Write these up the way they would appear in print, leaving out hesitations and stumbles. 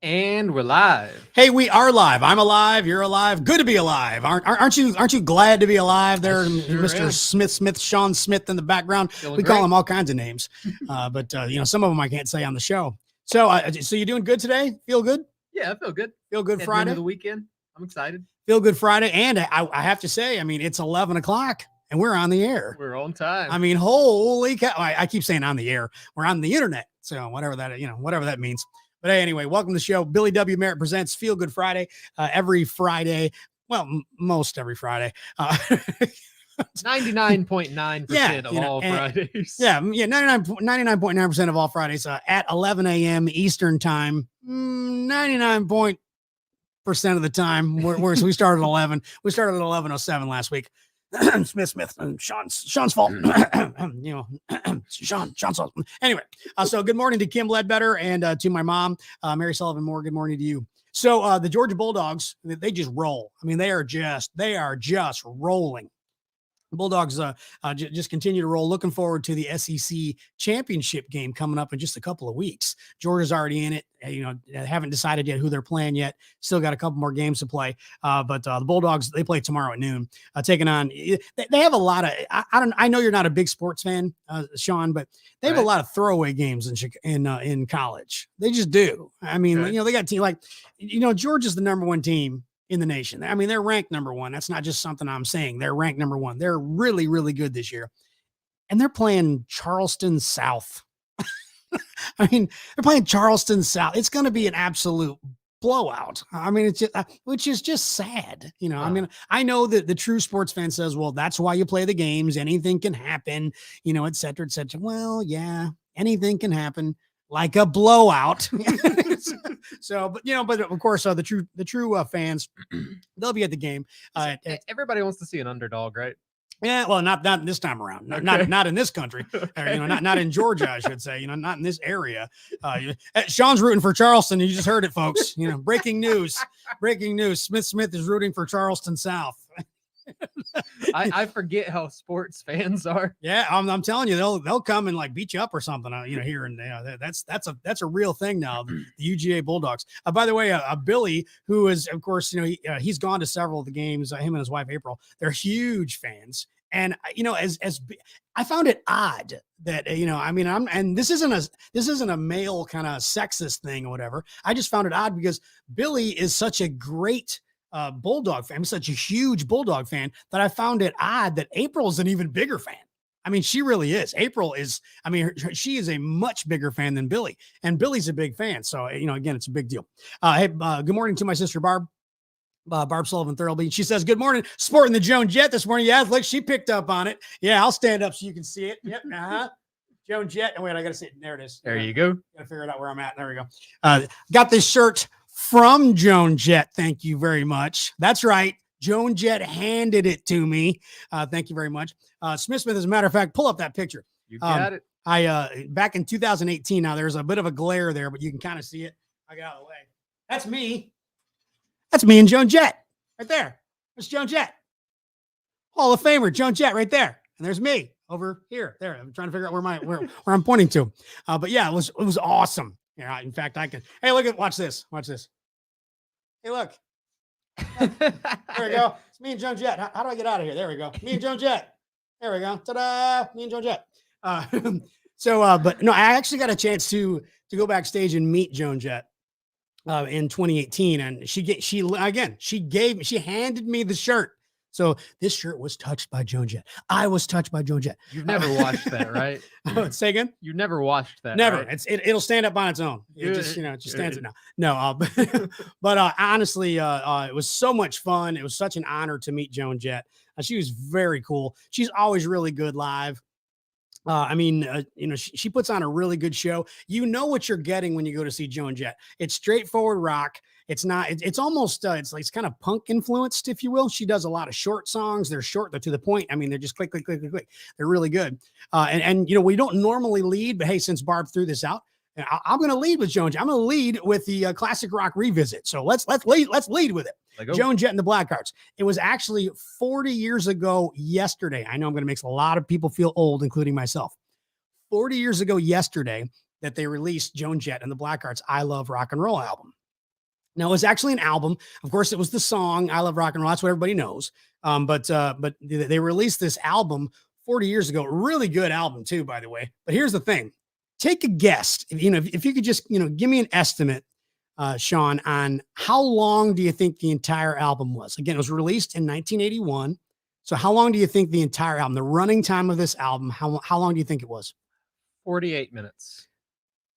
And we're live. Hey, we are live. I'm alive. You're alive. Good to be alive. Aren't you? Aren't you glad to be alive? There, sure Mr. am. Smith, Sean Smith in the background. Feeling We call great. him all kinds of names, but some of them I can't say on the show. So you doing good today? Feel good? Yeah, I feel good. Feel good Heading Friday. into the weekend. I'm excited. Feel good Friday. And I have to say, I mean, it's 11 o'clock and we're on the air. We're on time. I mean, holy cow! I keep saying on the air. We're on the internet. So whatever that means. But hey, anyway, welcome to the show. Billy W. Merritt presents Feel Good Friday every Friday. Well, most every Friday. 99.9% of all Fridays. Yeah, 99.9% of all Fridays at 11 a.m. Eastern time. 99% of the time. We started at 11. We started at 11:07 last week. Smith, Sean's fault. Sean's fault. Anyway, so good morning to Kim Ledbetter and to my mom, Mary Sullivan Moore. Good morning to you. So the Georgia Bulldogs, they just roll. I mean, they are just rolling. Bulldogs just continue to roll. Looking forward to the SEC championship game coming up in just a couple of weeks. Georgia's already in it. Haven't decided yet who they're playing yet. Still got a couple more games to play. But the Bulldogs, they play tomorrow at noon, taking on. They have a lot of. I know you're not a big sports fan, Sean, but they have a lot of throwaway games in college. They just do. I mean, they got team like, Georgia's the number one team in the nation. I mean, they're ranked number one. That's not just something I'm saying. They're ranked number one. They're really, really good this year. And they're playing Charleston South. I mean, they're playing Charleston South. It's going to be an absolute blowout. I mean, it's just, which is just sad. I mean, I know that the true sports fan says, well, that's why you play the games. Anything can happen, et cetera, et cetera. Well, yeah, anything can happen. Like a blowout. But of course, the true fans, they'll be at the game. Everybody wants to see an underdog, right? Yeah, well, not this time around. Not in this country. Okay. Not in Georgia, I should say. Not in this area. Sean's rooting for Charleston. You just heard it, folks. Breaking news. Breaking news. Smith is rooting for Charleston South. I forget how sports fans are. Yeah, I'm telling you, they'll come and like beat you up or something. Here and there. That's a real thing now. The UGA Bulldogs. By the way, Billy, who is of course he's gone to several of the games. Him and his wife April, they're huge fans. And as I found it odd that and this isn't a male kind of sexist thing or whatever. I just found it odd because Billy is such a great Bulldog fan. I'm such a huge Bulldog fan that I found it odd that April's an even bigger fan. I mean, she really is. She is a much bigger fan than Billy, and Billy's a big fan. So, again, it's a big deal. Hey, good morning to my sister, Barb Sullivan Thurlby. She says, good morning, sporting the Joan Jett this morning. Yeah, look, she picked up on it. Yeah, I'll stand up so you can see it. Yep. Joan Jett. Oh, wait, I got to see it. There it is. There you go. Got to figure it out where I'm at. There we go. Got this shirt from Joan Jett. Thank you very much. That's right. Joan Jett handed it to me. Thank you very much. Smith, as a matter of fact, pull up that picture. You got it. I back in 2018. Now there's a bit of a glare there, but you can kind of see it. I got out of the way. That's me. That's me and Joan Jett right there. That's Joan Jett. Hall of Famer, Joan Jett right there. And there's me over here. There. I'm trying to figure out where I'm pointing to. But yeah, it was awesome. Yeah, in fact, I can. Hey, watch this. Watch this. Hey, look. There we go. It's me and Joan Jett. How do I get out of here? There we go. Me and Joan Jett. There we go. Ta-da! Me and Joan Jett. But no, I actually got a chance to go backstage and meet Joan Jett in 2018, and she handed me the shirt. So this shirt was touched by Joan Jett. I was touched by Joan Jett. You've never watched that, right? Say again? You never watched that. Never. Right? It'll stand up on its own. It just stands it now. No, but honestly, it was so much fun. It was such an honor to meet Joan Jett. She was very cool. She's always really good live. She puts on a really good show. You know what you're getting when you go to see Joan Jett. It's straightforward rock. It's not, it's almost, it's kind of punk influenced, if you will. She does a lot of short songs. They're short. They're to the point. I mean, they're just click, click, click, click, click. They're really good. We don't normally lead, but hey, since Barb threw this out, I'm going to lead with Joan Jett. I'm going to lead with the classic rock revisit. So let's lead with it. Joan Jett and the Blackhearts. It was actually 40 years ago yesterday. I know I'm going to make a lot of people feel old, including myself. 40 years ago yesterday that they released Joan Jett and the Blackhearts' I Love Rock and Roll album. No, it was actually an album. Of course, it was the song "I Love Rock and Roll." That's what everybody knows. But they released this album 40 years ago. Really good album too, by the way. But here's the thing: take a guess. If you could just give me an estimate, Sean, on how long do you think the entire album was? Again, it was released in 1981. So how long do you think the entire album, the running time of this album, how long do you think it was? 48 minutes.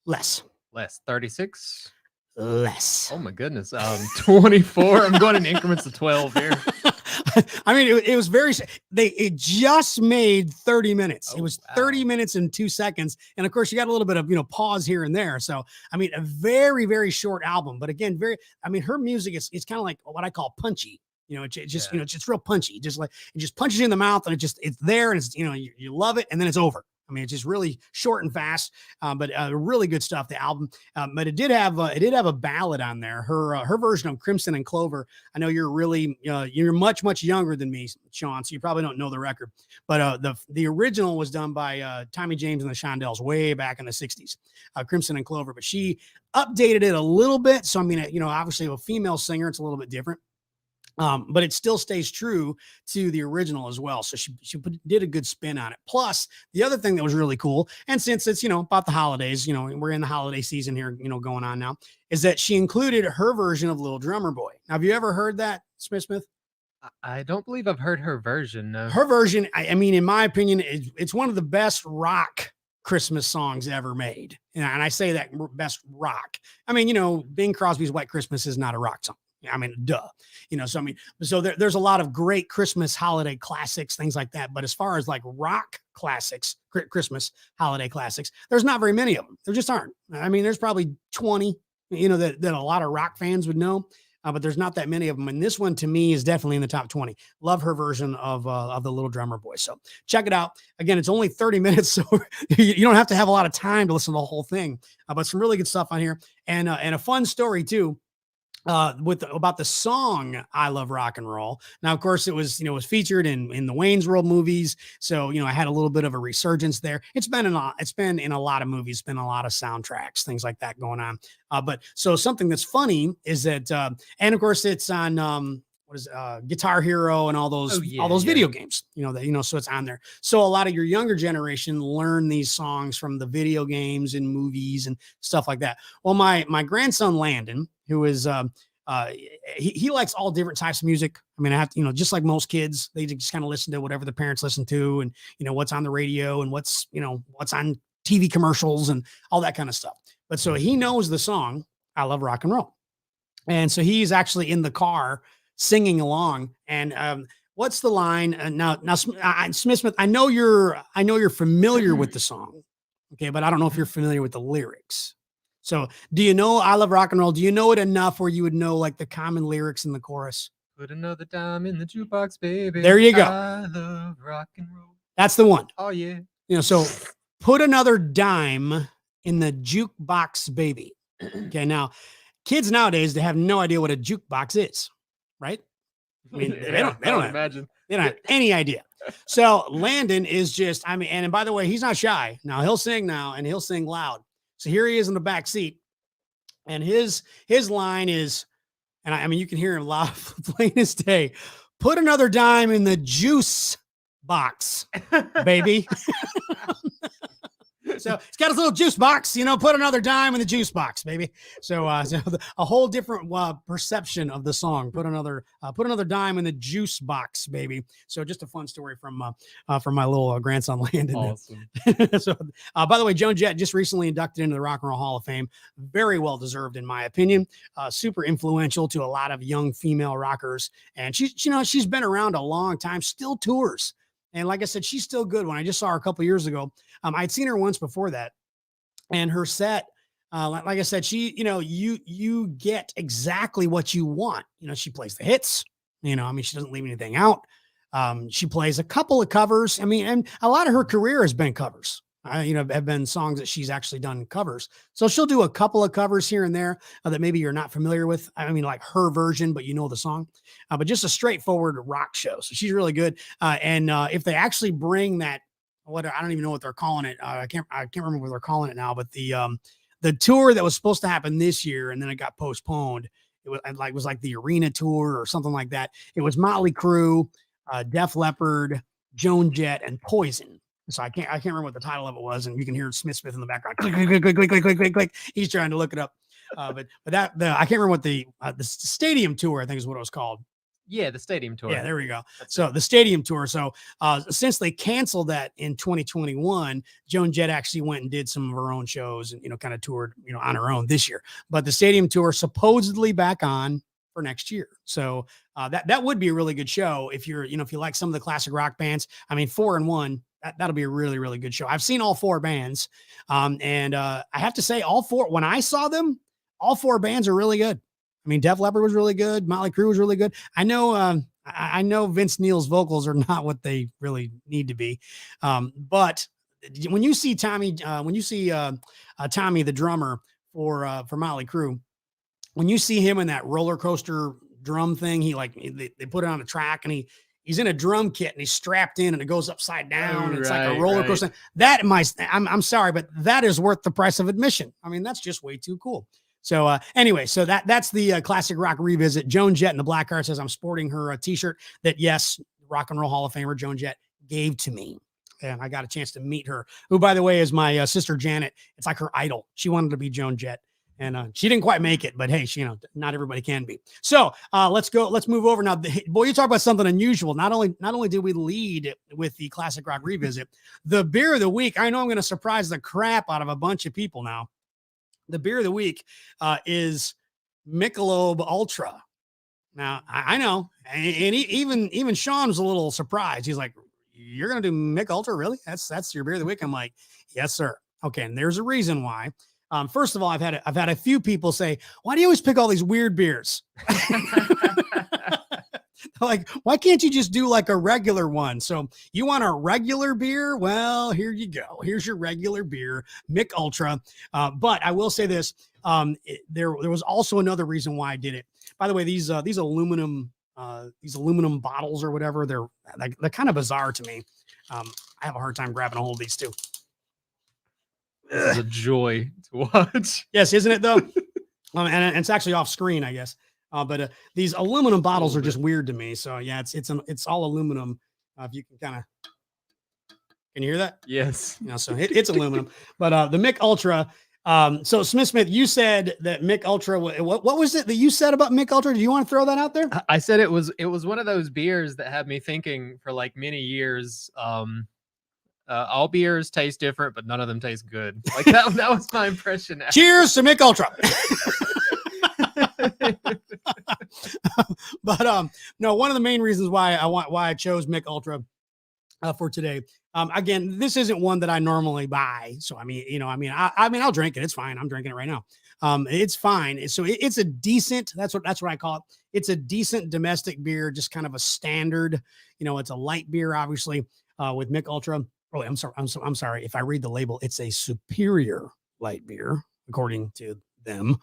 Less. Less. 36. Less. Oh my goodness. 24. I'm going in increments of 12 here. I mean, it was it just made 30 minutes. It was 30 minutes and 2 seconds. And of course, you got a little bit of, pause here and there. So, I mean, a very, very short album, but again, her music is kind of like what I call punchy. It's just, it's just real punchy. Just like it just punches you in the mouth and it's there and it's, you love it and then it's over. I mean, it's just really short and fast, but really good stuff. The album, but it did have a ballad on there. Her version of Crimson and Clover. I know you're much younger than me, Sean, so you probably don't know the record. But the original was done by Tommy James and the Shondells way back in the '60s, Crimson and Clover. But she updated it a little bit. So I mean, obviously a female singer, it's a little bit different. But it still stays true to the original as well. So she did a good spin on it. Plus, the other thing that was really cool, and since it's about the holidays, we're in the holiday season here, going on now, is that she included her version of Little Drummer Boy. Now, have you ever heard that, Smith? I don't believe I've heard her version. No. Her version, I mean, in my opinion, it's one of the best rock Christmas songs ever made, and I say that best rock. I mean, Bing Crosby's White Christmas is not a rock song. I mean, duh, so I mean, so there's a lot of great Christmas holiday classics, things like that. But as far as like rock classics, Christmas holiday classics, there's not very many of them. There just aren't. I mean, there's probably 20, that a lot of rock fans would know, but there's not that many of them. And this one to me is definitely in the top 20. Love her version of the Little Drummer Boy. So check it out. Again, it's only 30 minutes, so you don't have to have a lot of time to listen to the whole thing, but some really good stuff on here and a fun story too. About the song "I Love Rock and Roll." Now, of course, it was featured in the Wayne's World movies, so I had a little bit of a resurgence there. It's been in a lot of movies, been a lot of soundtracks, things like that going on. But so something that's funny is that, and of course, it's on Guitar Hero and all those video games. So it's on there. So a lot of your younger generation learn these songs from the video games and movies and stuff like that. Well, my grandson Landon, who is he likes all different types of music. I mean, I have to, just like most kids, they just kind of listen to whatever the parents listen to and what's on the radio and what's on TV commercials and all that kind of stuff. But so he knows the song "I Love Rock and Roll." And so he's actually in the car singing along. And what's the line? Now, Smith, I know you're familiar with the song. Okay. But I don't know if you're familiar with the lyrics. So do you know "I Love Rock and Roll"? Do you know it enough where you would know like the common lyrics in the chorus? Put another dime in the jukebox, baby. There you go. I love rock and roll. That's the one. Oh yeah. So put another dime in the jukebox, baby. Okay. Now, kids nowadays, they have no idea what a jukebox is, right? I mean, they don't have any idea. So Landon is just, and by the way, he's not shy. Now he'll sing now and he'll sing loud. So here he is in the back seat, and his line is, and I mean, you can hear him loud, plain as day. Put another dime in the juice box, baby. So it's got his little juice box, put another dime in the juice box, baby. So, a whole different perception of the song. Put another dime in the juice box, baby. So just a fun story from my little grandson Landon. Awesome. So, by the way, Joan Jett just recently inducted into the Rock and Roll Hall of Fame. Very well deserved, in my opinion. Super influential to a lot of young female rockers, and she's been around a long time. Still tours. And like I said, she's still good. When I just saw her a couple years ago, I'd seen her once before that, and her set, like I said, she, you get exactly what you want. She plays the hits. She doesn't leave anything out. She plays a couple of covers. And a lot of her career has been covers. Have been songs that she's actually done covers. So she'll do a couple of covers here and there that maybe you're not familiar with. Like her version, but the song, but just a straightforward rock show. So she's really good. And if they actually bring that, I don't even know what they're calling it. I can't remember what they're calling it now, but the tour that was supposed to happen this year and then it got postponed. it was like the arena tour or something like that. It was Motley Crue, Def Leppard, Joan Jett, and Poison. So I can't remember what the title of it was, and you can hear Smith in the background. Click, click, click, click, click, click, click, click, click. He's trying to look it up. But I can't remember what the stadium tour, I think, is what it was called. Yeah, the stadium tour. Yeah, there we go. So the stadium tour. So since they canceled that in 2021, Joan Jett actually went and did some of her own shows and, kind of toured, on her own this year. But the stadium tour supposedly back on for next year. So that would be a really good show if if you like some of the classic rock bands. I mean, 4 and 1, that'll be a really, really good show. I've seen all 4 bands. And I have to say all 4, when I saw them, all 4 bands are really good. I mean, Def Leppard was really good. Motley Crue was really good. I know Vince Neil's vocals are not what they really need to be. But when you see Tommy, Tommy, the drummer for Motley Crue, when you see him in that roller coaster drum thing, they put it on a track and he's in a drum kit and he's strapped in and it goes upside down. It's like a roller coaster. I'm sorry, but that is worth the price of admission. I mean, that's just way too cool. So anyway, so that's the classic rock revisit. Joan Jett in the black car says I'm sporting her t-shirt that, yes, Rock and Roll Hall of Famer Joan Jett gave to me. And I got a chance to meet her, who, by the way, is my sister Janet. It's like her idol. She wanted to be Joan Jett. And she didn't quite make it, but hey, not everybody can be. So let's go. Let's move over now. Boy, you talk about something unusual. Not only did we lead with the classic rock revisit, the beer of the week. I know I'm going to surprise the crap out of a bunch of people now. The beer of the week is Michelob Ultra. Now I know, and even Sean was a little surprised. He's like, "You're going to do Mick Ultra, really? That's your beer of the week?" I'm like, "Yes, sir." Okay, and there's a reason why. First of all, I've had a few people say, "Why do you always pick all these weird beers?" Like, why can't you just do like a regular one? So you want a regular beer? Well, here you go. Here's your regular beer, Mick Ultra. But I will say this: there was also another reason why I did it. By the way, these aluminum bottles or whatever, they're kind of bizarre to me. I have a hard time grabbing a hold of these too. This is a joy to watch. Yes, isn't it though? And it's actually off screen, I guess. But these aluminum bottles are just weird to me. So yeah, it's all aluminum. If you can can you hear that? Yes. So it's aluminum. But the Mick Ultra. So Smith, you said that Mick Ultra. What was it that you said about Mick Ultra? Do you want to throw that out there? I said it was one of those beers that had me thinking for like many years. All beers taste different, but none of them taste good. Like that was my impression. Cheers to Mick Ultra. But no, one of the main reasons why I chose Mick Ultra for today. Again, this isn't one that I normally buy. So I mean, I'll drink it. It's fine. I'm drinking it right now. It's fine. So it's a decent, that's what I call it. It's a decent domestic beer, just kind of a standard, it's a light beer, obviously, with Mick Ultra. Oh, I'm sorry. If I read the label, it's a superior light beer, according to them,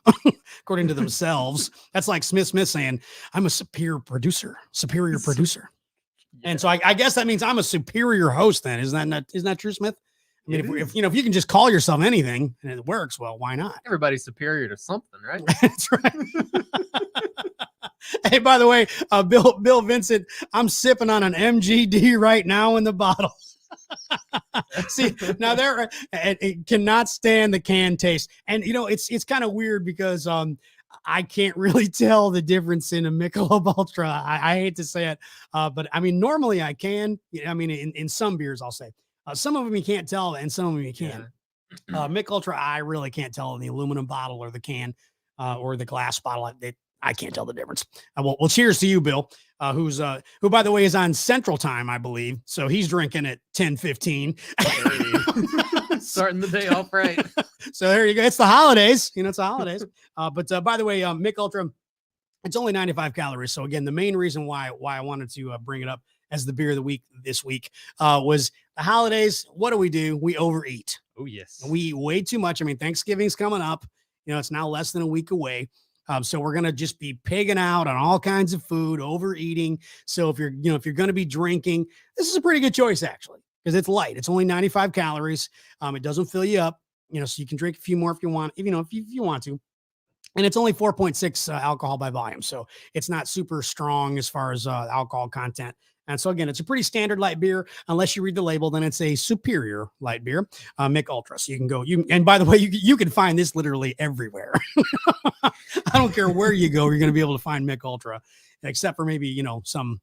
according to themselves. That's like Smith saying, I'm a superior producer. Yeah. And so I guess that means I'm a superior host then. Isn't that true, Smith? I mean, if you can just call yourself anything and it works, well, why not? Everybody's superior to something, right? That's right. Hey, by the way, Bill Vincent, I'm sipping on an MGD right now in the bottle. See, now it cannot stand the can taste. And it's kind of weird because I can't really tell the difference in a Michelob Ultra. I hate to say it, but I mean, normally I can. I mean, in some beers, I'll say some of them you can't tell, and some of them you can. Yeah. Mick Ultra, I really can't tell in the aluminum bottle or the can or the glass bottle. I can't tell the difference. Well, cheers to you, Bill, who, by the way, is on Central Time, I believe. So he's drinking at 10:15. Starting the day off right. So there you go. It's the holidays. It's the holidays. But by the way, Mick Ultra, it's only 95 calories. So again, the main reason why I wanted to bring it up as the beer of the week this week was the holidays. What do? We overeat. Oh, yes. We eat way too much. I mean, Thanksgiving's coming up. It's now less than a week away. So we're going to just be pigging out on all kinds of food, overeating. So if you're going to be drinking, this is a pretty good choice, actually, because it's light. It's only 95 calories. It doesn't fill you up, so you can drink a few more if you want, if you want to. and it's only 4.6 alcohol by volume. So it's not super strong as far as alcohol content. And so again, it's a pretty standard light beer. Unless you read the label, then it's a superior light beer, Mick Ultra. So you can go. And by the way, you can find this literally everywhere. I don't care where you go, you're going to be able to find Mick Ultra, except for maybe some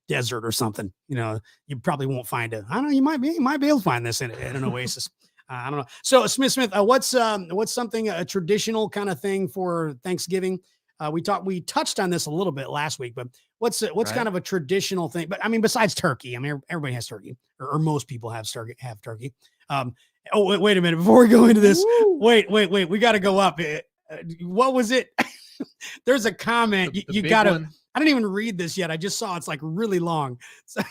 desert or something. You probably won't find it. I don't know. You might be able to find this in an oasis. I don't know. So Smith, what's something, a traditional kind of thing for Thanksgiving? We touched on this a little bit last week, but what's Right. kind of a traditional thing? But I mean, besides turkey, I mean, everybody has turkey, or most people have turkey. Oh, wait a minute. Before we go into this, wait. We got to go up. What was it? There's a comment. The you big got to, one. I didn't even read this yet. I just saw it's like really long. So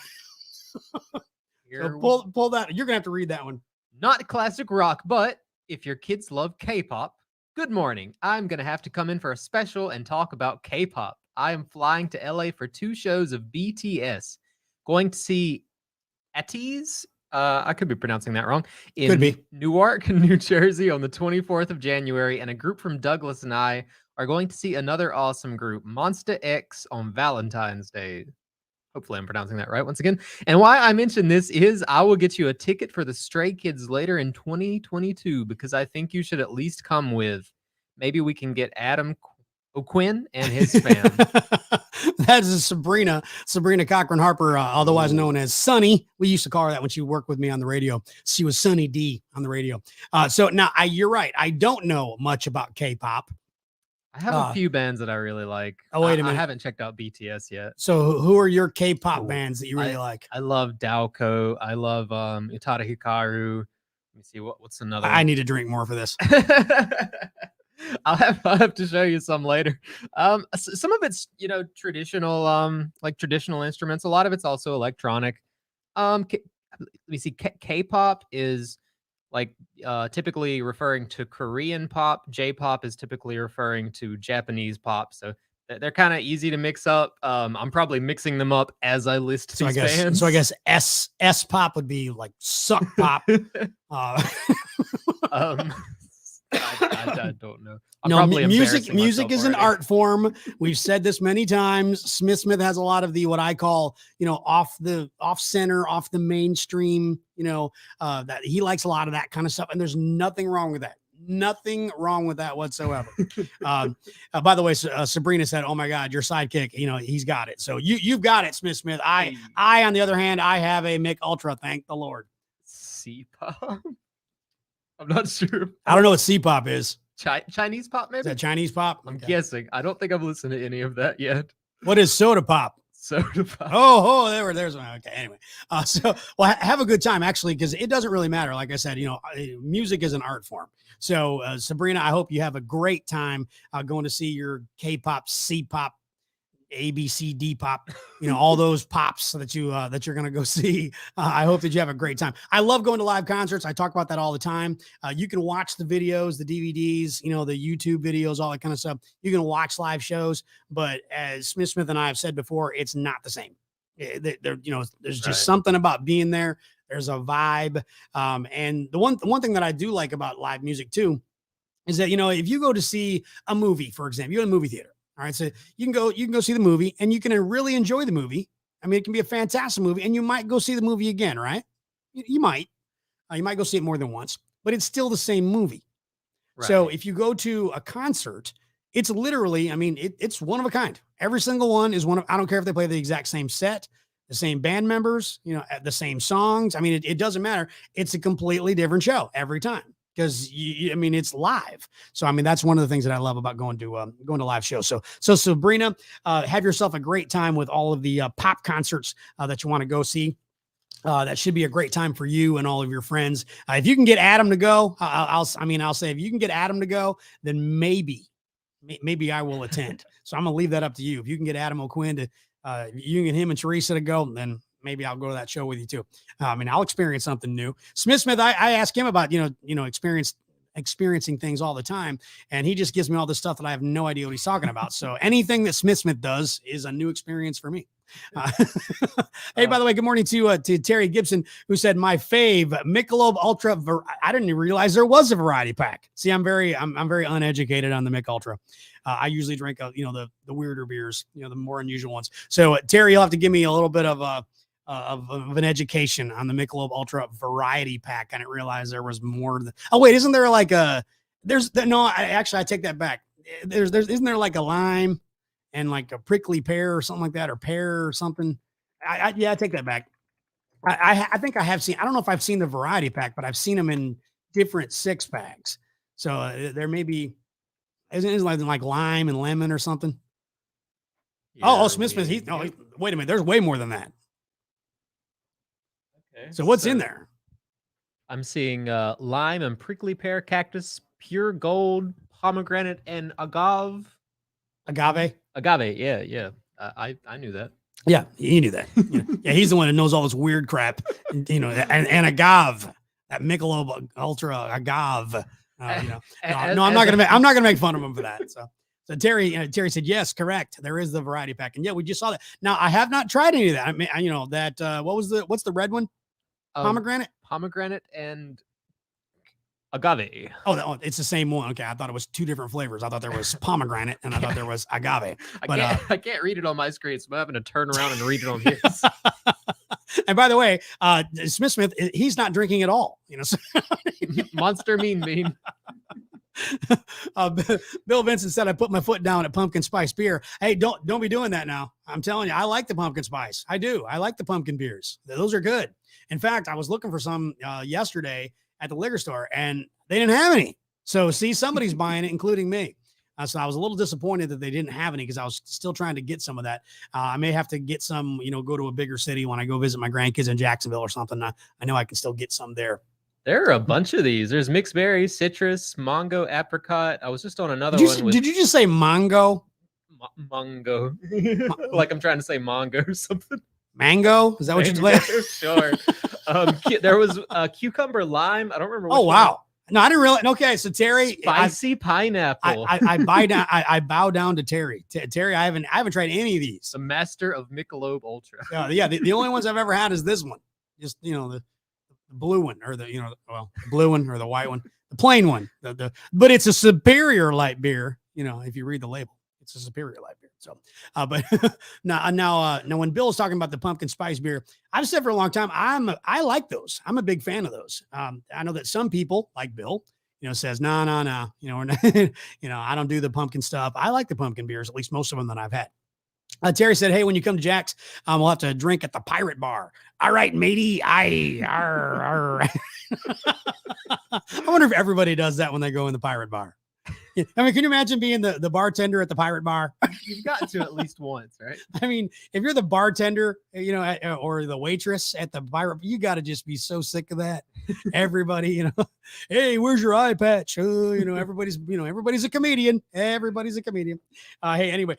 Here pull that. You're going to have to read that one. Not classic rock, but if your kids love K-pop, good morning. I'm going to have to come in for a special and talk about K-pop. I am flying to LA for 2 shows of BTS. Going to see Etis, I could be pronouncing that wrong, in Newark, New Jersey on the 24th of January, and a group from Douglas and I are going to see another awesome group, Monsta X, on Valentine's Day. Hopefully I'm pronouncing that right once again. And why I mention this is I will get you a ticket for the Stray Kids later in 2022 because I think you should at least come with. Maybe we can get Adam O'Quinn and his fam. That is Sabrina Cochran Harper, otherwise known as Sunny. We used to call her that when she worked with me on the radio. She was Sunny D on the radio. So now you're right. I don't know much about K-pop. I have a few bands that I really like. Oh, wait a minute. I haven't checked out BTS yet. So who are your K-pop bands that you really like? I love Daoko. I love Utada Hikaru. Let me see what's another one? I need to drink more for this. I'll have to show you some later. Some of it's traditional like traditional instruments. A lot of it's also electronic. Let me see. K-pop is like typically referring to Korean pop. J-pop is typically referring to Japanese pop. So they're kind of easy to mix up. I'm probably mixing them up as I list these bands. So I guess S pop would be like suck pop. I don't know. Music is an art form. We've said this many times. Smith has a lot of the what I call off center, off the mainstream. That he likes a lot of that kind of stuff, and there's nothing wrong with that. Nothing wrong with that whatsoever. By the way, Sabrina said, "Oh my God, your sidekick, he's got it." So you've got it, Smith. I on the other hand, I have a Mick Ultra. Thank the Lord. C-pop. I'm not sure. I don't know what C-pop is. Chinese pop, maybe? Is that Chinese pop? I'm guessing. I don't think I've listened to any of that yet. What is soda pop? Soda pop. Oh, there's one. Okay, anyway. Have a good time, actually, because it doesn't really matter. Like I said, music is an art form. So, Sabrina, I hope you have a great time going to see your K-pop, C-pop, A, B, C, D pop, all those pops that you're going to go see. I hope that you have a great time. I love going to live concerts. I talk about that all the time. You can watch the videos, the DVDs, the YouTube videos, all that kind of stuff. You can watch live shows, but as Smith and I have said before, it's not the same. There's just something about being there. There's a vibe. And the one thing that I do like about live music too, is that, if you go to see a movie, for example, you're in a movie theater. All right. So you can go see the movie and you can really enjoy the movie. I mean, it can be a fantastic movie and you might go see the movie again, right? You might go see it more than once, but it's still the same movie. Right. So if you go to a concert, it's literally, it's one of a kind. Every single one is I don't care if they play the exact same set, the same band members, the same songs. It doesn't matter. It's a completely different show every time. Because it's live. So that's one of the things that I love about going to live shows. So Sabrina, have yourself a great time with all of the pop concerts that you want to go see. That should be a great time for you and all of your friends. If you can get Adam to go, I'll say if you can get Adam to go, then maybe I will attend. So I'm gonna leave that up to you. If you can get Adam O'Quinn to, you can get him and Teresa to go, then maybe I'll go to that show with you too. I'll experience something new. Smith, I asked him about, experience experiencing things all the time, and he just gives me all this stuff that I have no idea what he's talking about. So anything that Smith does is a new experience for me. Hey, by the way, good morning to Terry Gibson, who said my fave Michelob Ultra. I didn't even realize there was a variety pack. See, I'm very uneducated on the Mick Ultra. I usually drink the weirder beers, the more unusual ones. So Terry, you'll have to give me a little bit of an education on the Michelob Ultra variety pack. I didn't realize there was more. Oh wait, isn't there like I take that back. Isn't there like a lime and like a prickly pear or something like that, or pear or something? I take that back. I think I have seen. I don't know if I've seen the variety pack, but I've seen them in different 6-packs. So there may be. Isn't it like lime and lemon or something? Yeah, Smith. Wait a minute. There's way more than that. Okay. So what's in there? I'm seeing lime and prickly pear, cactus, pure gold, pomegranate, and agave. Agave? Agave, yeah. I knew that. Yeah, you knew that. Yeah, he's the one that knows all this weird crap. And agave, that Michelob Ultra agave. No, I'm not gonna make fun of him for that. So Terry said yes, correct. There is the variety pack, and yeah, we just saw that. Now I have not tried any of that. I mean, what's the red one? Pomegranate and agave. Oh, it's the same one. Okay, I thought it was 2 different flavors. I thought there was pomegranate and I thought there was agave. But I can't read it on my screen, so I'm having to turn around and read it on his. And by the way, Smith, he's not drinking at all. So. Monster mean. Bill Vincent said I put my foot down at pumpkin spice beer. Hey, don't be doing that now. I'm telling you, I like the pumpkin spice. I do. I like the pumpkin beers. Those are good. In fact, I was looking for some yesterday at the liquor store, and they didn't have any. So see, somebody's buying it, including me. So I was a little disappointed that they didn't have any, because I was still trying to get some of that. I may have to get some, go to a bigger city when I go visit my grandkids in Jacksonville or something. I know I can still get some there. There are a bunch of these. There's mixed berries, citrus, mango, apricot. I was just on another one. Did you just say mango? Mango. Like I'm trying to say mango or something. Mango? Is that what you said? Sure. There was cucumber lime. I don't remember. Oh, wow. No, I didn't realize. Okay, so Terry, spicy pineapple. I bow down to Terry. Terry, I haven't tried any of these. The master of Michelob Ultra. Yeah. The only ones I've ever had is this one. Just the blue one, or the blue one or the white one, the plain one. But it's a superior light beer. If you read the label, it's a superior light beer. So, but now when Bill is talking about the pumpkin spice beer, I've said for a long time, I like those. I'm a big fan of those. I know that some people like Bill, says, no, I don't do the pumpkin stuff. I like the pumpkin beers, at least most of them that I've had. Terry said, hey, when you come to Jack's, we'll have to drink at the Pirate Bar. All right, matey. I wonder if everybody does that when they go in the Pirate Bar. I mean, can you imagine being the bartender at the Pirate Bar? You've got to at least once, right? I mean, if you're the bartender, or the waitress at the Pirate, you got to just be so sick of that. Everybody, hey, where's your eye patch? Everybody's a comedian. Everybody's a comedian. Hey, anyway,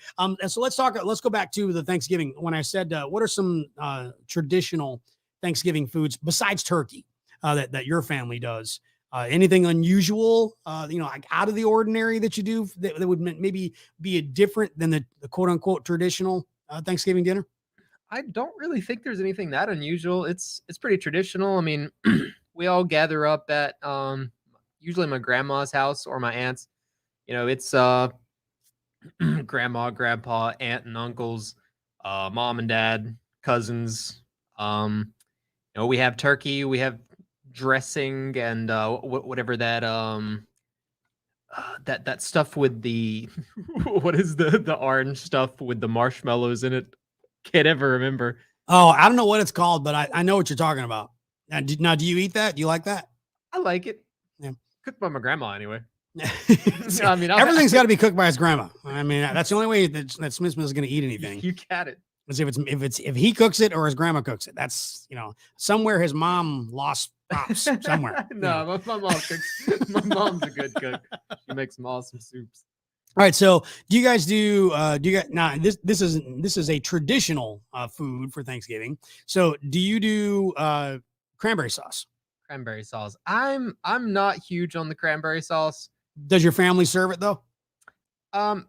so let's go back to the Thanksgiving. When I said, what are some traditional Thanksgiving foods besides turkey that your family does? Anything unusual, like out of the ordinary that you do that would maybe be different than the quote unquote traditional Thanksgiving dinner? I don't really think there's anything that unusual. It's pretty traditional. I mean, we all gather up at usually my grandma's house or my aunt's. It's grandma, grandpa, aunt and uncles, mom and dad, cousins. We have turkey, we have dressing, and whatever that that stuff with the what is the orange stuff with the marshmallows in it? Can't ever remember. Oh, I don't know what it's called, but I know what you're talking about. Now, do you eat that? Do you like that? I like it. Yeah, cooked by my grandma anyway. I mean, everything's got to be cooked by his grandma. I mean, that's the only way that Smith is going to eat anything. You got it. If he cooks it or his grandma cooks it. That's somewhere his mom lost props somewhere. No, my mom cooks. My mom's a good cook. She makes some awesome soups. All right, so do you guys now this is a traditional food for Thanksgiving. So do you do cranberry sauce? Cranberry sauce. I'm not huge on the cranberry sauce. Does your family serve it though? Um,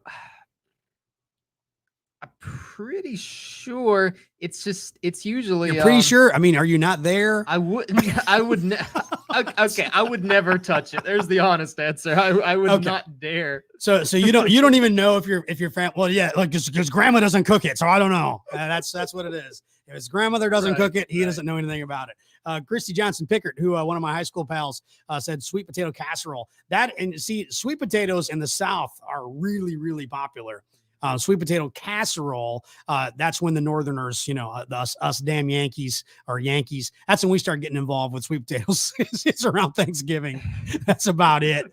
I'm pretty sure it's You're usually pretty sure? I mean, are you not there? I wouldn't I would okay, I would never touch it. There's the honest answer. I would Okay. not dare. So you don't even know if your family. Well, yeah, like because grandma doesn't cook it, so I don't know. That's what it is. If his grandmother doesn't Right, cook it, he right. doesn't know anything about it. Christy Johnson Pickert, who one of my high school pals said, sweet potato casserole. That and see, sweet potatoes in the South are really really popular. Sweet potato casserole. That's when the Northerners, us damn Yankees or Yankees. That's when we start getting involved with sweet potatoes. It's around Thanksgiving. That's about it.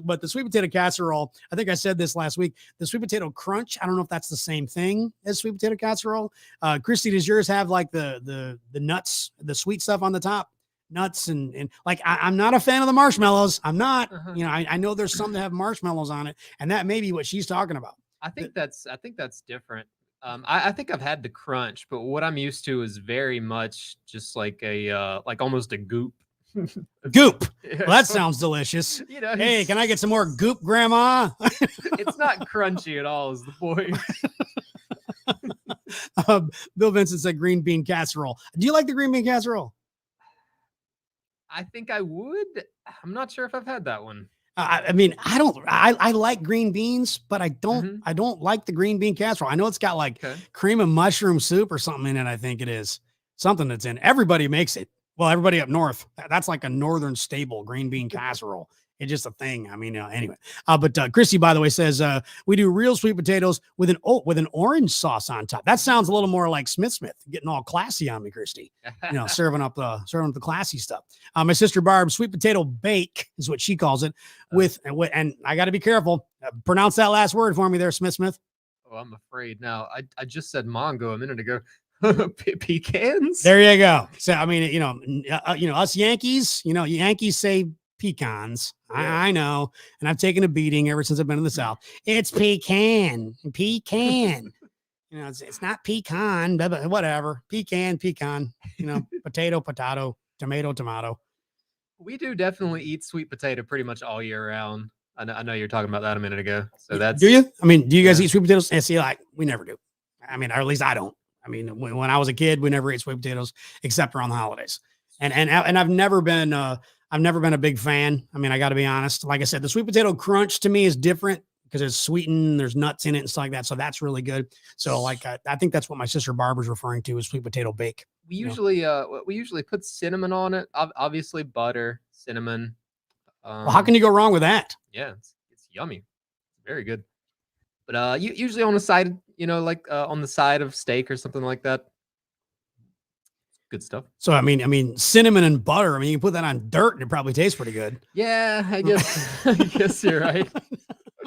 But the sweet potato casserole, I think I said this last week. The sweet potato crunch. I don't know if that's the same thing as sweet potato casserole. Christy, does yours have like the nuts, the sweet stuff on the top? Nuts and like I'm not a fan of the marshmallows. I'm not. Uh-huh. I know there's some that have marshmallows on it, and that may be what she's talking about. I think that's different. I think I've had the crunch, but what I'm used to is very much just like a like almost a goop. Goop. Yeah, Well, that so, sounds delicious. Hey, it's, can I get some more goop, Grandma? it's not crunchy at all, is the point. Bill Vincent said green bean casserole. Do you like the green bean casserole? I think I would. I'm not sure if I've had that one. I mean, I don't. I like green beans, but I don't. Mhm. I don't like the green bean casserole. I know it's got like Okay. cream and mushroom soup or something in it. I think it is something that's in. Everybody makes it. Well, everybody up north. That's like a northern staple green bean casserole. It's just a thing. I mean, anyway. But Christy, by the way, says we do real sweet potatoes with an orange sauce on top. That sounds a little more like Smith, getting all classy on me, Christy. Serving up the classy stuff. My sister Barb, sweet potato bake is what she calls it. And I got to be careful. Pronounce that last word for me, there, Smith. Oh, I'm afraid now. I just said Mongo a minute ago. Pecans. There you go. So I mean, us Yankees. Yankees say pecans. Yeah. I know, and I've taken a beating ever since I've been in the South. It's pecan. It's not pecan, but whatever. Pecan. Potato, tomato. We do definitely eat sweet potato pretty much all year round. I know you're talking about that a minute ago. So that's. Do you? I mean, do you guys Yeah. eat sweet potatoes? And see, like we never do. I mean, or at least I don't. I mean, when I was a kid, we never ate sweet potatoes except around the holidays. And I've never been a big fan. I mean, I got to be honest. Like I said, the sweet potato crunch to me is different because it's sweetened. There's nuts in it and stuff like that. So that's really good. So like I think that's what my sister Barbara's referring to is sweet potato bake. We usually put cinnamon on it. Obviously butter, cinnamon. Well, how can you go wrong with that? Yeah, it's yummy. Very good. But usually on the side, on the side of steak or something like that. Good stuff. So I mean, cinnamon and butter. I mean, you can put that on dirt and it probably tastes pretty good. Yeah, I guess you're right.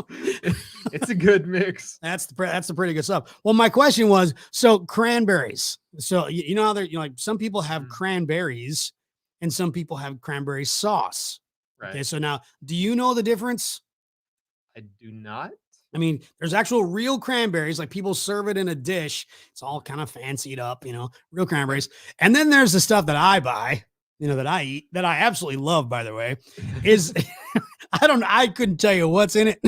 It's a good mix. That's the pretty good stuff. Well, my question was, so cranberries. So you know how they're like some people have cranberries and some people have cranberry sauce. Right. Okay, so now do you know the difference? I do not. I mean, there's actual real cranberries, like people serve it in a dish. It's all kind of fancied up, real cranberries. And then there's the stuff that I buy, that I eat, that I absolutely love, by the way, is I couldn't tell you what's in it.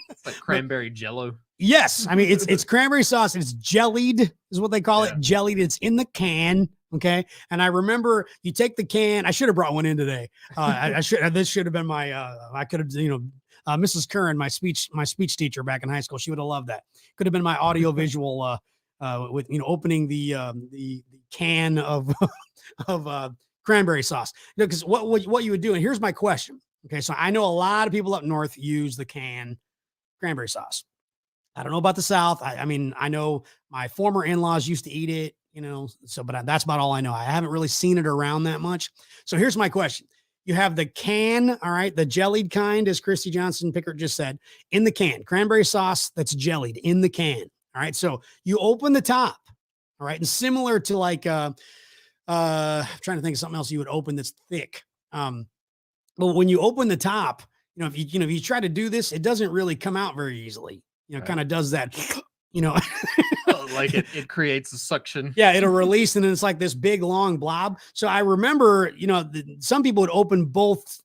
It's like cranberry jello. Yes. I mean, it's cranberry sauce. It's jellied is what they call it. Yeah. Jellied. It's in the can. Okay. And I remember you take the can. I should have brought one in today. This should have been my, I could have, Mrs. Curran, my speech teacher back in high school. She would have loved that. Could have been my audio visual, with, opening the can of, cranberry sauce. Because what you would do, and here's my question. Okay. So I know a lot of people up north use the can cranberry sauce. I don't know about the South. I mean, I know my former in-laws used to eat it, but that's about all I know. I haven't really seen it around that much. So here's my question. You have the can, all right, the jellied kind, as Christy Johnson Pickert just said, in the can, cranberry sauce that's jellied in the can. All right. So you open the top. All right. And similar to like, trying to think of something else you would open that's thick. But when you open the top, if you try to do this, it doesn't really come out very easily. Right. Kind of does that, Oh, Like it creates a suction. Yeah, it'll release, and then it's like this big long blob. So I remember, some people would open both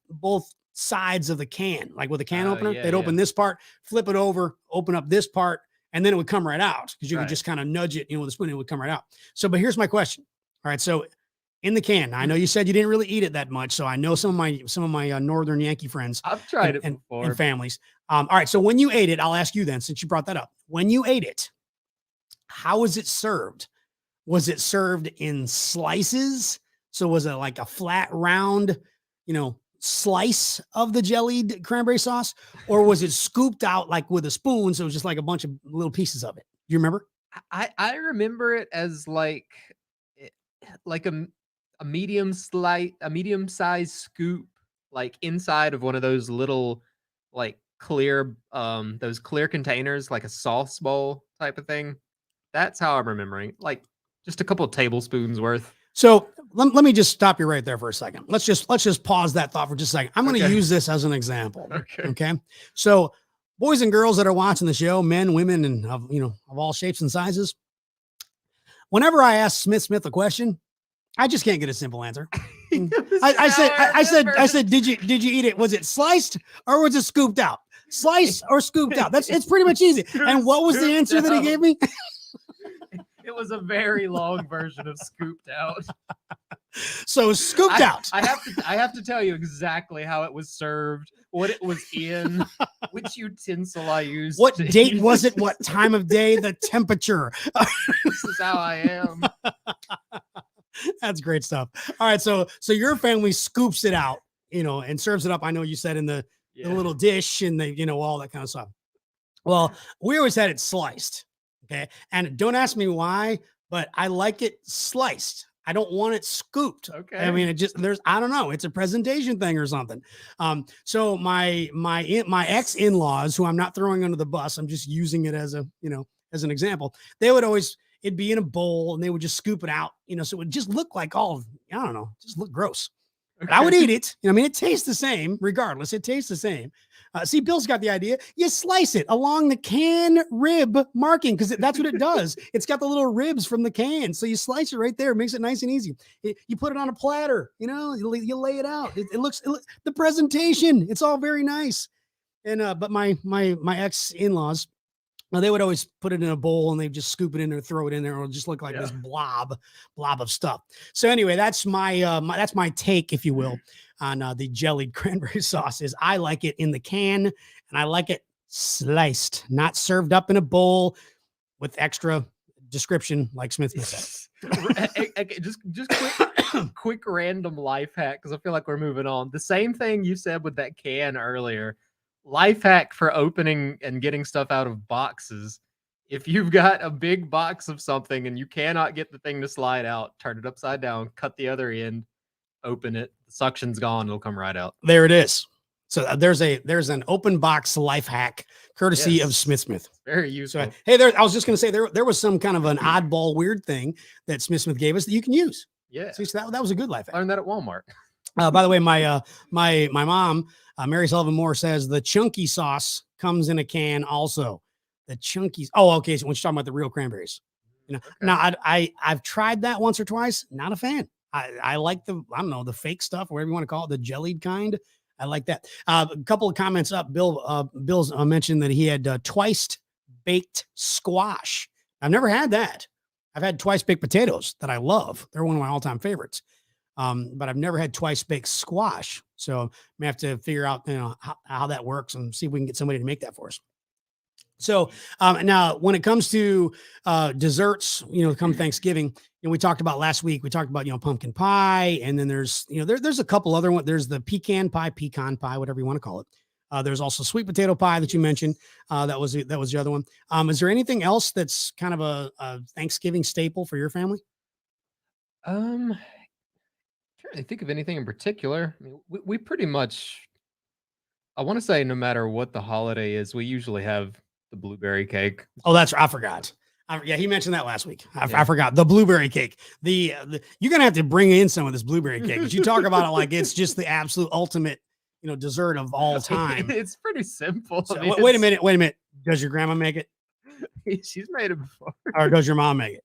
sides of the can, like with a can opener. Yeah, They'd open this part, flip it over, open up this part, and then it would come right out because you could just kind of nudge it, with a spoon, it would come right out. So, but here's my question. All right, so in the can, I know you said you didn't really eat it that much, so I know some of my northern Yankee friends. I've tried it and before. And families. All right, so when you ate it, I'll ask you then, since you brought that up. When you ate it, how was it served? Was it served in slices? So was it like a flat, round, slice of the jellied cranberry sauce, or was it scooped out like with a spoon? So it was just like a bunch of little pieces of it. Do you remember? I remember it as like a medium sized scoop, like inside of one of those little like clear those clear containers, like a sauce bowl type of thing. That's how I'm remembering. Like just a couple of tablespoons worth. So let me just stop you right there for a second. Let's just pause that thought for just a second. I'm going to use this as an example. Okay. So boys and girls that are watching the show, men, women, and of all shapes and sizes. Whenever I ask Smith a question, I just can't get a simple answer. I said, did you eat it? Was it sliced or was it scooped out? Sliced or scooped out? It's pretty much easy. And what was the answer that he gave me? It was a very long version of scooped out. So scooped out. I have to tell you exactly how it was served, what it was in, which utensil I used. What date was it? What time of day? The temperature. This is how I am. That's great stuff. All right, so your family scoops it out, and serves it up. I know you said in the little dish and all that kind of stuff. Well, we always had it sliced. Okay. And don't ask me why, but I like it sliced. I don't want it scooped. Okay. I mean, I don't know. It's a presentation thing or something. So my ex-in-laws, who I'm not throwing under the bus, I'm just using it as as an example. It'd be in a bowl and they would just scoop it out, so it would just look like just look gross. Okay. But I would eat it. It tastes the same regardless. It tastes the same. See, Bill's got the idea. You slice it along the can rib marking because that's what it does. It's got the little ribs from the can. So you slice it right there. It makes it nice and easy. You put it on a platter, you lay it out. It looks the presentation. It's all very nice. And but my ex-in-laws, they would always put it in a bowl and they just scoop it in there, throw it in there. It'll just look like this blob of stuff. So anyway, that's my take, if you will, on the jellied cranberry sauce. Is I like it in the can and I like it sliced, not served up in a bowl with extra description like Smith said. Just quick random life hack, because I feel like we're moving on. The same thing you said with that can earlier. Life hack for opening and getting stuff out of boxes. If you've got a big box of something and you cannot get the thing to slide out, turn it upside down, cut the other end, open it. The suction's gone. It'll come right out. There it is. So there's an open box life hack courtesy of Smith. Very useful. So, hey, I was just going to say there was some kind of an oddball weird thing that Smith gave us that you can use. Yeah. So that was a good life hack. Learned that at Walmart. By the way, my mom, Mary Sullivan Moore, says the chunky sauce comes in a can also. The chunkies. Oh, okay. So when she's talking about the real cranberries, Now I've tried that once or twice. Not a fan. I like the fake stuff, whatever you want to call it, the jellied kind. I like that. A couple of comments up. Bill's mentioned that he had twice baked squash. I've never had that. I've had twice baked potatoes that I love. They're one of my all-time favorites. But I've never had twice baked squash. So I may have to figure out, how that works and see if we can get somebody to make that for us. So now when it comes to desserts, come Thanksgiving, we talked about last week, we talked about, pumpkin pie. And then there's a couple other ones. There's the pecan pie, whatever you want to call it. There's also sweet potato pie that you mentioned. That was the other one. Is there anything else that's kind of a Thanksgiving staple for your family? Trying to think of anything in particular. I mean, we pretty much, I want to say, no matter what the holiday is, we usually have the blueberry cake. Oh, I forgot. Yeah, he mentioned that last week. I forgot the blueberry cake. You're gonna have to bring in some of this blueberry cake, but you talk about it like it's just the absolute ultimate, dessert of all time. It's pretty simple. So, wait a minute. Does your grandma make it? She's made it before. Or does your mom make it?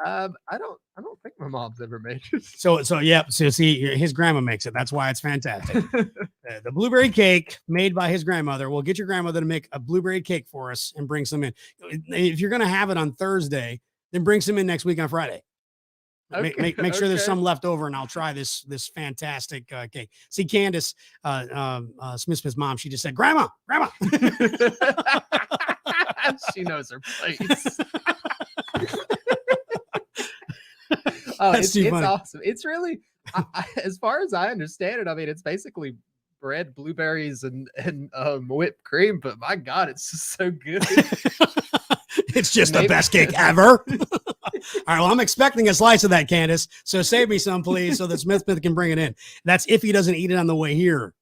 I don't think my mom's ever made it. So yeah. So see, his grandma makes it. That's why it's fantastic. The blueberry cake made by his grandmother. We'll get your grandmother to make a blueberry cake for us and bring some in. If you're going to have it on Thursday, then bring some in next week on Friday. Okay, Make sure there's okay. some left over, and I'll try this fantastic cake. See, Candace, Smith's mom, she just said, "Grandma." She knows her place. Oh, That's it's funny. awesome. It's really, as far as I understand it, I mean, it's basically bread, blueberries, and whipped cream. But my God, it's just so good. It's just the best cake ever. All right, well, I'm expecting a slice of that, Candace. So save me some, please, so that Smith can bring it in. That's if he doesn't eat it on the way here.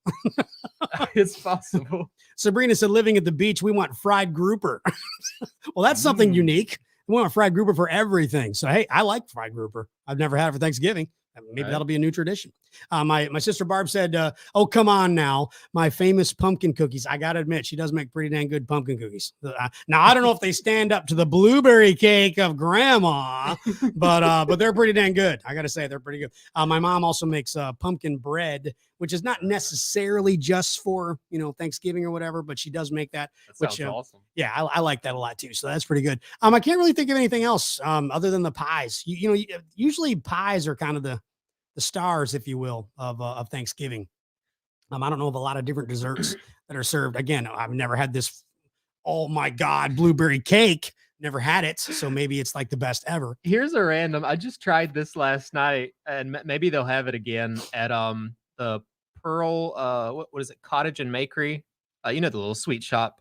It's possible. Sabrina said, living at the beach, we want fried grouper. Well, that's something unique. We want fried grouper for everything. So, hey, I like fried grouper. I've never had it for Thanksgiving. Maybe that'll be a new tradition. My sister Barb said, oh, come on now. My famous pumpkin cookies. I got to admit, she does make pretty dang good pumpkin cookies. Now, I don't know if they stand up to the blueberry cake of grandma, but they're pretty dang good. I got to say, they're pretty good. My mom also makes pumpkin bread, which is not necessarily just for, Thanksgiving or whatever, but she does make that. That sounds awesome. Yeah, I like that a lot too. So that's pretty good. I can't really think of anything else other than the pies. Usually pies are kind of the stars, if you will, of Thanksgiving. I don't know of a lot of different desserts that are served. Again, I've never had this. Oh my God, blueberry cake. Never had it. So maybe it's like the best ever. Here's a random. I just tried this last night, and maybe they'll have it again at the Pearl. What is it? Cottage and Makery. The little sweet shop.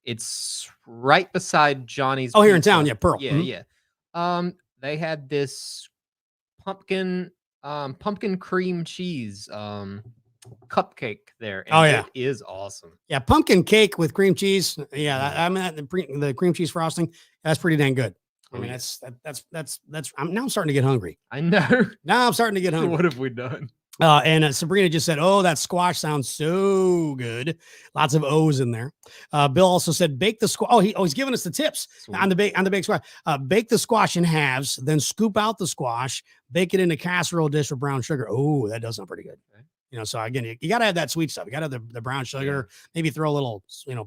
It's right beside Johnny's. Oh, here in Pizza. town, yeah, Pearl. Yeah, yeah. They had this pumpkin cream cheese cupcake there. And it is awesome. Yeah, pumpkin cake with cream cheese. Yeah, I mean the cream cheese frosting. That's pretty dang good. I mean, that's. I'm starting to get hungry. I know. Now I'm starting to get hungry. What have we done? And Sabrina just said, "Oh, that squash sounds so good." Lots of O's in there. Bill also said, "Bake the squash." Oh, he's giving us the tips on the baked squash. Bake the squash in halves, then scoop out the squash, bake it in a casserole dish with brown sugar. Oh, that does sound pretty good. Okay. So again, you got to have that sweet stuff. You got to have the brown sugar. Maybe throw a little,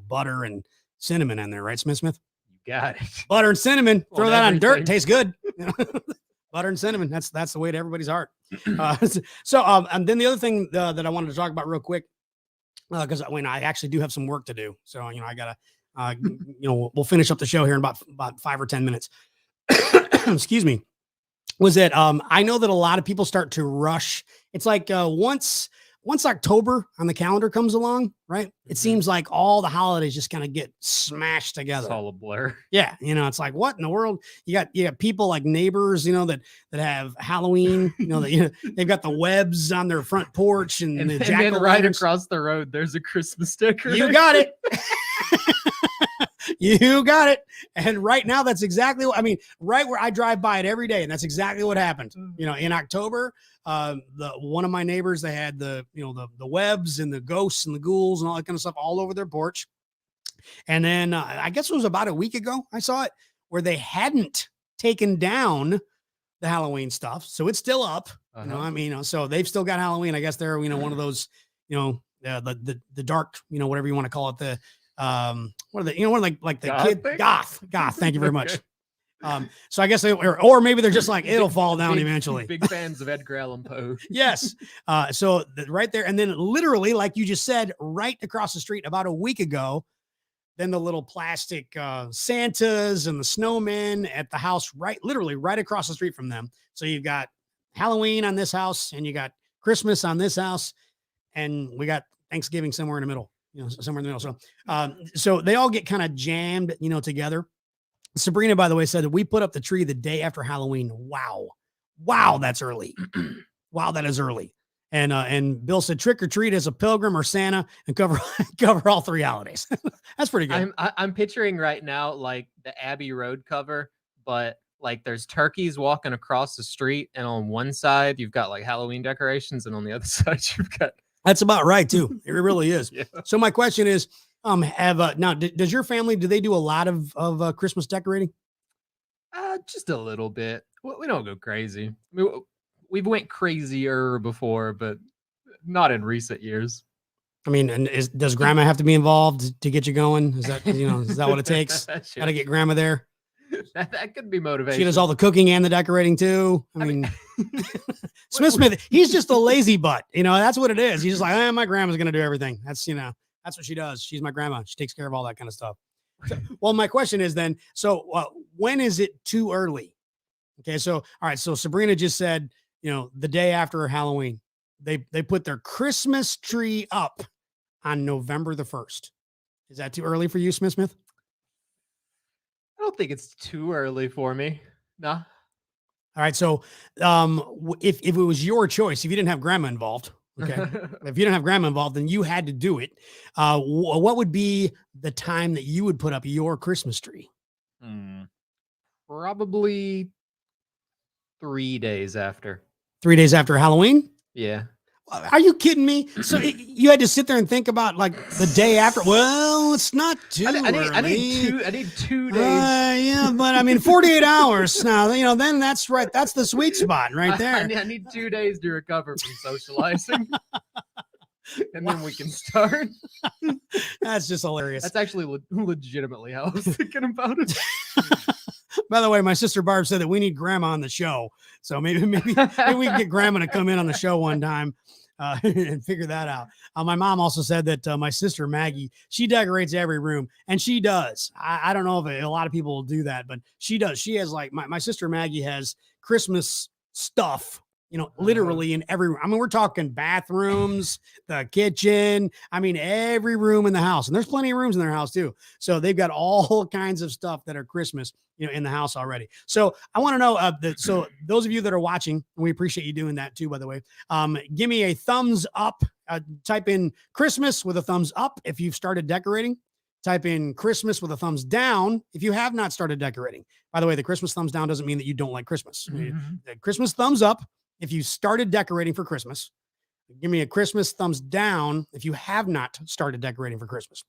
butter and cinnamon in there, right, Smith? You got it. Butter and cinnamon. Throw that on dirt. Tastes good. Butter and cinnamon. That's the way to everybody's heart. And then the other thing that I wanted to talk about real quick, because I actually do have some work to do. So, I gotta, we'll finish up the show here in about 5 or 10 minutes. Excuse me. Was that I know that a lot of people start to rush. It's like once October on the calendar comes along, right? It seems like all the holidays just kind of get smashed together. It's all a blur. Yeah. It's like, what in the world? You got people like neighbors, that have Halloween, they've got the webs on their front porch and the then right across the road, there's a Christmas decoration. You got it. You got it. And right now, that's exactly right where I drive by it every day. And that's exactly what happened. In October, one of my neighbors, they had the webs and the ghosts and the ghouls and all that kind of stuff all over their porch. And then I guess it was about a week ago, I saw it where they hadn't taken down the Halloween stuff. So it's still up, so they've still got Halloween. I guess they're, one of those, the dark, whatever you want to call it, the, what are they, like the kid goth. Thank you very much. So I guess or maybe they're just like, it'll fall down eventually. Big fans of Edgar Allan Poe. Yes. So right there. And then literally, like you just said, right across the street about a week ago, then the little plastic Santas and the snowmen at the house, literally right across the street from them. So you've got Halloween on this house and you got Christmas on this house and we got Thanksgiving somewhere in the middle. Somewhere in the middle. So they all get kind of jammed, together. Sabrina, by the way, said that we put up the tree the day after Halloween. Wow, that's early. Wow, that is early. And Bill said trick or treat as a pilgrim or Santa and cover all 3 holidays. That's pretty good. I'm picturing right now like the Abbey Road cover, but like there's turkeys walking across the street, and on one side you've got like Halloween decorations, and on the other side you've got. That's about right too. It really is. Yeah. So my question is, Does your family, do they do a lot of Christmas decorating? Just a little bit. We don't go crazy. We've went crazier before, but not in recent years. I mean, and does grandma have to be involved to get you going? Is that what it takes? Got to get grandma there. That could be motivation. She does all the cooking and the decorating too. I mean Smith, he's just a lazy butt. That's what it is. He's just like, my grandma's going to do everything. That's what she does. She's my grandma. She takes care of all that kind of stuff. Well, my question is then, when is it too early? Okay. So, all right. So Sabrina just said, the day after Halloween, they put their Christmas tree up on November the 1st. Is that too early for you, Smith? I don't think it's too early for me. No. All right. So, if it was your choice, if you didn't have grandma involved, okay, if you didn't have grandma involved, then you had to do it. What would be the time that you would put up your Christmas tree? Probably 3 days after. 3 days after Halloween? Yeah. Are you kidding me? So you had to sit there and think about like the day after. Well, it's not too early. I need 2 days. Yeah, but I mean, 48 hours now. Then that's right. That's the sweet spot right there. I need 2 days to recover from socializing, and then we can start. That's just hilarious. That's actually legitimately how I was thinking about it. By the way, my sister Barb said that we need grandma on the show. So maybe we can get grandma to come in on the show one time and figure that out. My mom also said that my sister Maggie, she decorates every room, and she does. I don't know if a lot of people will do that, but she does. She has like my sister Maggie has Christmas stuff, literally in every room. I mean, we're talking bathrooms, the kitchen. I mean, every room in the house, and there's plenty of rooms in their house too. So they've got all kinds of stuff that are Christmas, in the house already. So I want to know, so those of you that are watching, and we appreciate you doing that too, by the way, give me a thumbs up, type in Christmas with a thumbs up if you've started decorating. Type in Christmas with a thumbs down if you have not started decorating. By the way, the Christmas thumbs down doesn't mean that you don't like Christmas. Mm-hmm. The Christmas thumbs up if you started decorating for Christmas. Give me a Christmas thumbs down if you have not started decorating for Christmas.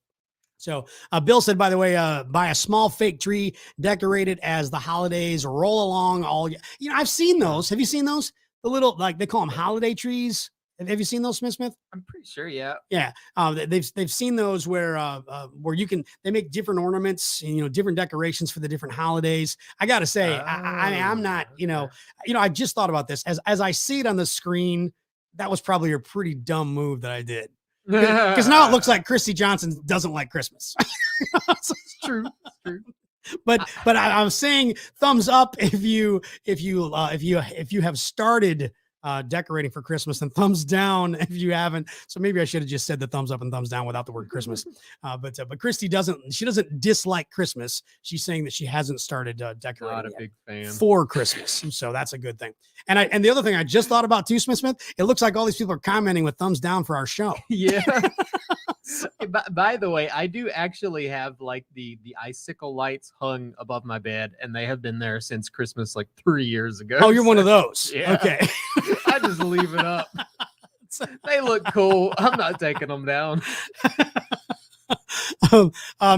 So Bill said, by the way, buy a small fake tree, decorate it as the holidays roll along. I've seen those. Have you seen those? The little, like they call them holiday trees. Have you seen those, Smith? I'm pretty sure. Yeah. Yeah. They've seen those where they make different ornaments, different decorations for the different holidays. I got to say, I'm not, I just thought about this as I see it on the screen. That was probably a pretty dumb move that I did. Because now it looks like Christy Johnson doesn't like Christmas. It's true. It's true. But I'm saying thumbs up if you have started decorating for Christmas, and thumbs down if you haven't. So maybe I should have just said the thumbs up and thumbs down without the word Christmas. But Christy doesn't dislike Christmas. She's saying that she hasn't started decorating. Not a big fan for Christmas. So that's a good thing. And the other thing I just thought about too, Smith, it looks like all these people are commenting with thumbs down for our show. Yeah. By the way, I do actually have like the icicle lights hung above my bed, and they have been there since Christmas, like 3 years ago. Oh, you're one of those. Yeah. Okay. I just leave it up. They look cool. I'm not taking them down.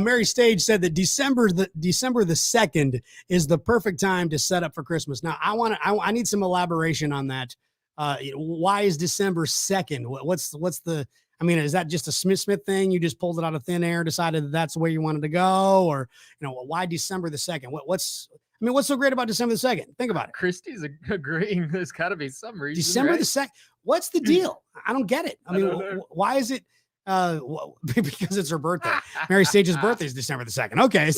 Mary Stage said that December the 2nd is the perfect time to set up for Christmas. Now I need some elaboration on that. Why is December 2nd? What's the, I mean, is that just a Smith thing? You just pulled it out of thin air, decided that that's the way you wanted to go, or, why December the 2nd? What's so great about December the 2nd? Think about it. Christy's agreeing. There's got to be some reason. December the 2nd. What's the deal? I don't get it. I mean, why is it? Because it's her birthday. Mary Stage's birthday is December the 2nd. Okay.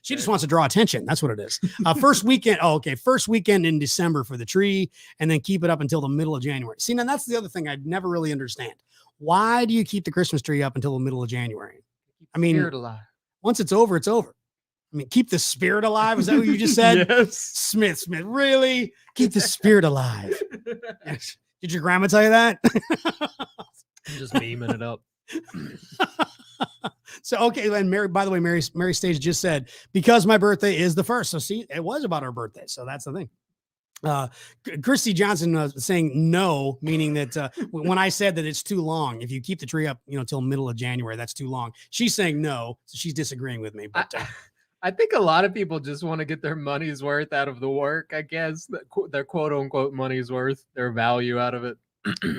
She just wants to draw attention. That's what it is. First weekend. Oh, okay. First weekend in December for the tree, and then keep it up until the middle of January. See, now that's the other thing I'd never really understand. Why do you keep the Christmas tree up until the middle of January? I mean, once it's over, it's over. I mean, keep the spirit alive. Is that what you just said? Yes. Smith, really? Keep the spirit alive. Did your grandma tell you that? I'm just memeing it up. So, okay. And Mary, by the way, Mary Stage just said, because my birthday is the 1st. So see, it was about her birthday. So that's the thing. Christy Johnson saying no, meaning that when I said that it's too long, if you keep the tree up, till middle of January, that's too long. She's saying no, so she's disagreeing with me. But I think a lot of people just want to get their money's worth out of the work. I guess their quote unquote money's worth, their value out of it.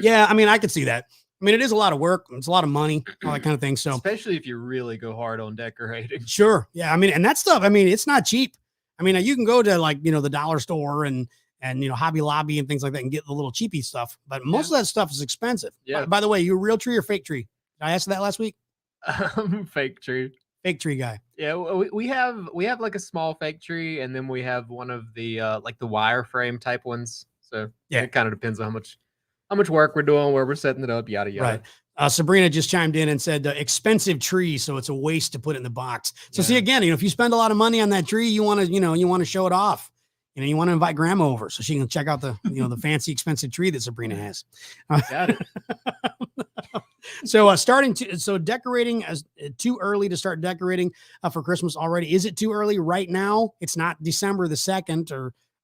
Yeah, I mean, I could see that. I mean, it is a lot of work. It's a lot of money, all that kind of thing. So especially if you really go hard on decorating. Sure. Yeah. I mean, and that stuff, I mean, it's not cheap. I mean, you can go to like, the dollar store and Hobby Lobby and things like that and get the little cheapy stuff, but most of that stuff is expensive. Yeah. By the way, you a real tree or fake tree? Did I ask that last week? Fake tree. Fake tree guy. Yeah, we have like a small fake tree, and then we have one of the like the wireframe type ones. So yeah, it kind of depends on how much work we're doing, where we're setting it up, yada yada. Right. Sabrina just chimed in and said expensive tree, so it's a waste to put it in the box. So see again, if you spend a lot of money on that tree, you want to show it off. You want to invite grandma over so she can check out the the fancy expensive tree that Sabrina has. Got it. So decorating as too early to start decorating for Christmas already. Is it too early right now? It's not December the 2nd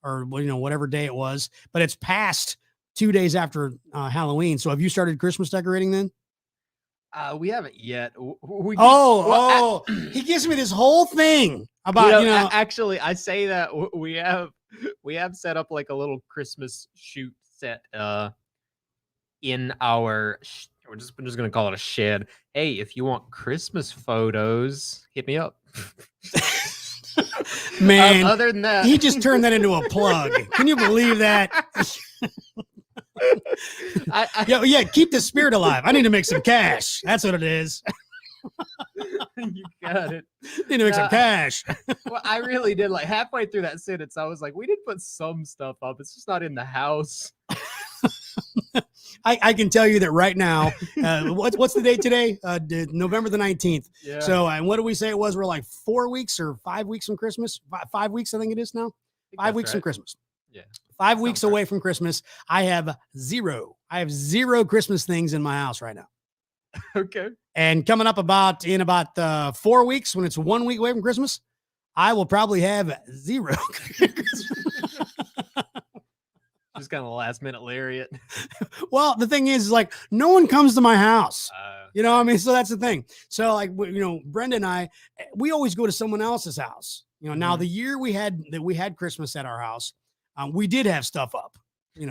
or whatever day it was, but it's past 2 days after Halloween. So have you started Christmas decorating then? We haven't yet. He gives me this whole thing about Actually, I say that we have set up like a little Christmas shoot set in our. We're just gonna call it a shed. Hey, if you want Christmas photos, hit me up. Man, other than that, he just turned that into a plug. Can you believe that? Yeah, keep the spirit alive. I need to make some cash. That's what it is. You got it. Need to make some cash. Well, I really did. Like halfway through that sentence, I was like, we did put some stuff up. It's just not in the house. I can tell you that right now. What's the date today? November the 19th. Yeah. So, and what do we say it was? We're like 4 weeks or 5 weeks from Christmas. 5 weeks, I think it is now. 5 weeks from Christmas. Yeah. 5 weeks away from Christmas. I have zero Christmas things in my house right now. Okay. And coming up in about 4 weeks, when it's 1 week away from Christmas, I will probably have zero. Just kind of last minute lariat. Well, the thing is like no one comes to my house. So that's the thing. So like Brenda and I, we always go to someone else's house. Now the year we had Christmas at our house, we did have stuff up.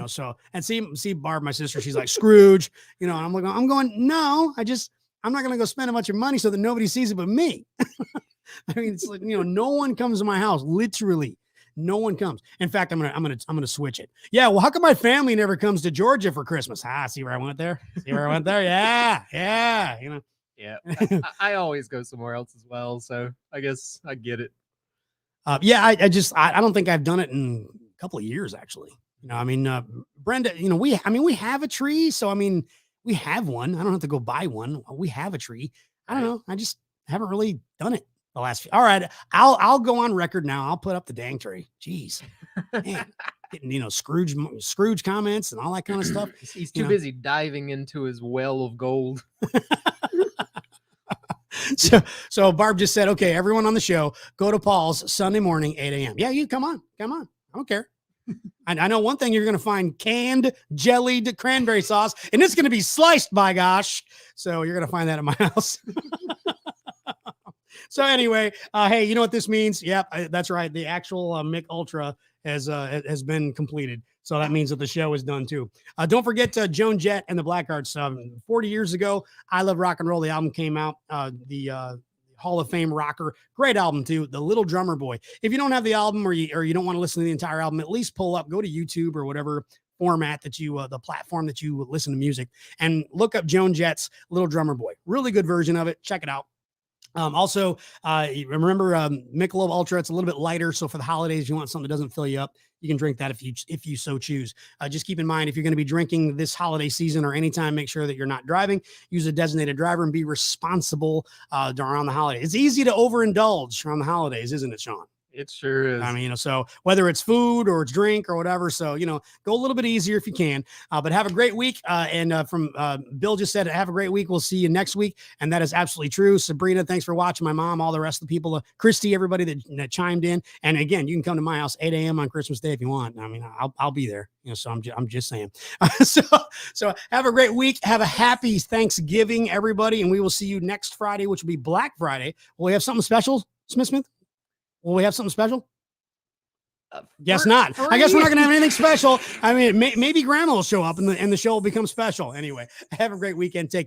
So and see Barb, my sister, she's like Scrooge. And I'm going no, I'm not going to go spend a bunch of money so that nobody sees it but me. I mean, it's like no one comes to my house, literally. No one comes. In fact, I'm gonna switch it. Yeah. Well, how come my family never comes to Georgia for Christmas? See where I went there? Yeah. Yeah. I always go somewhere else as well. So I guess I get it. I don't think I've done it in a couple of years actually. Brenda, we have a tree. So, we have one. I don't have to go buy one. We have a tree. I don't know. I just haven't really done it. The last few. All right, I'll go on record now. I'll put up the dang tree. Jeez, man, getting Scrooge comments and all that kind of stuff. He's too busy diving into his well of gold. So Barb just said, okay, everyone on the show, go to Paul's Sunday morning, 8 a.m. Yeah, you come on. I don't care. I know one thing, you're going to find canned jellied cranberry sauce, and it's going to be sliced, by gosh. So you're going to find that at my house. So anyway, hey, you know what this means? Yep, that's right. The actual Mick Ultra has been completed. So that means that the show is done too. Don't forget Joan Jett and the Blackhearts. 40 years ago, I Love Rock and Roll. The album came out. The Hall of Fame rocker. Great album too. The Little Drummer Boy. If you don't have the album or you don't want to listen to the entire album, at least pull up, go to YouTube or whatever format that the platform that you listen to music, and look up Joan Jett's Little Drummer Boy. Really good version of it. Check it out. Also, remember Michelob Ultra. It's a little bit lighter, so for the holidays, if you want something that doesn't fill you up, you can drink that if you so choose. Just keep in mind, if you're going to be drinking this holiday season or anytime, make sure that you're not driving. Use a designated driver and be responsible around the holidays. It's easy to overindulge around the holidays, isn't it, Sean? It sure is. I mean, so whether it's food or it's drink or whatever, so, go a little bit easier if you can, but have a great week. And from Bill just said, have a great week. We'll see you next week. And that is absolutely true. Sabrina, thanks for watching. My mom, all the rest of the people, Christy, everybody that chimed in. And again, you can come to my house 8 a.m. on Christmas Day if you want. I mean, I'll be there, so I'm just saying. So have a great week. Have a happy Thanksgiving, everybody. And we will see you next Friday, which will be Black Friday. Will we have something special, Smith? Will we have something special? Guess not. I guess we're not going to have anything special. I mean, maybe Grandma will show up and the show will become special. Anyway, have a great weekend. Take